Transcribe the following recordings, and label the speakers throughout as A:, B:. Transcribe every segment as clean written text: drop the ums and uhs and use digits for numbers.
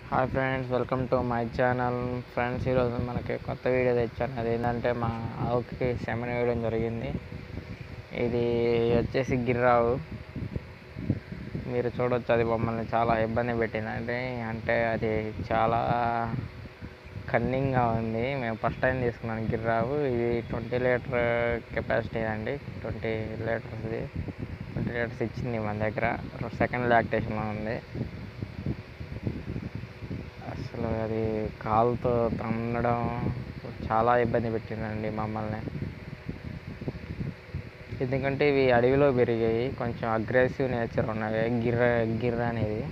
A: Hi friends, welcome to my channel. Friends, ఈరోజు మనకి కొత్త వీడియో తెచ్చాను. అదేంటంటే మా ఆవుకి సెమెన్ వేయడం జరిగింది. ఇది వచ్చేసి గిర్రావు. మీరు చూడవచ్చు, అది మమ్మల్ని చాలా ఇబ్బంది పెట్టిందండి. అంటే అది చాలా కన్నింగ్గా ఉంది. మేము ఫస్ట్ టైం తీసుకున్నాను గిర్రావు. ఇది 20 లీటర్ కెపాసిటీ అండి. 20 లీటర్స్ది 20 లీటర్స్ ఇచ్చింది మన దగ్గర. సెకండ్ లాక్టేషన్లో ఉంది. అసలు అది కాలుతో తన్నడం చాలా ఇబ్బంది పెట్టిందండి మమ్మల్ని. ఎందుకంటే ఇవి అడవిలో పెరిగాయి, కొంచెం అగ్రెసివ్ నేచర్ ఉన్నవి. గిర్ర అనేది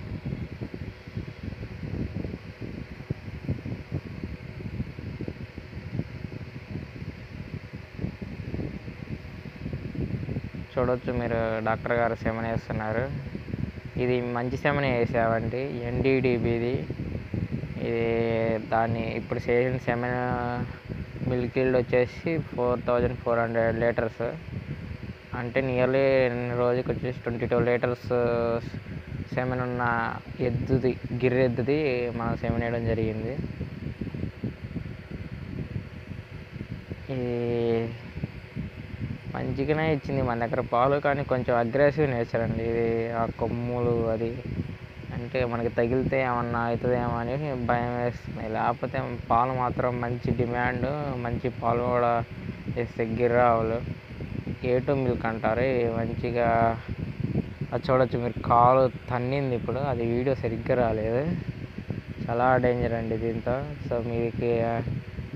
A: చూడవచ్చు. మీరు డాక్టర్ గారు సెమెన్ వేస్తున్నారు. ఇది మంచి సెమెన్ వేసామండి, NDDBది. ఇది దాన్ని ఇప్పుడు చేసిన సెమెన్ మిల్క్ ఈల్డ్ వచ్చేసి 4400 లీటర్స్. అంటే నియర్లీ రోజుకి వచ్చేసి 22 లీటర్స్ సెమెన్ ఉన్న గిర్రెద్దుది మనం సెమెన్ వేయడం జరిగింది. ఇది మంచిగానే ఇచ్చింది మన దగ్గర పాలు, కానీ కొంచెం అగ్రెసివ్ నేచర్ అండి. ఇది ఆ కొమ్ములు అది అంటే మనకి తగిలితే ఏమన్నా అవుతుందేమో అని భయం వేస్తుంది. లేకపోతే పాలు మాత్రం మంచి డిమాండ్, మంచి పాలు కూడా వేస్తే గిర్రావులు. A2 మిల్క్ అంటారు. మంచిగా అది చూడవచ్చు మీరు, కాలు తన్నింది. ఇప్పుడు అది వీడియో సరిగ్గా రాలేదు. చాలా డేంజర్ అండి దీంతో. సో మీకు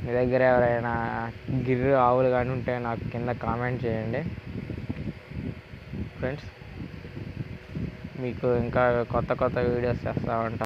A: మీ దగ్గర ఎవరైనా గిర్రు ఆవులు కానీ ఉంటే నాకు కింద కామెంట్ చేయండి ఫ్రెండ్స్. మీకు ఇంకా కొత్త వీడియోస్ చేస్తూ ఉంటాను.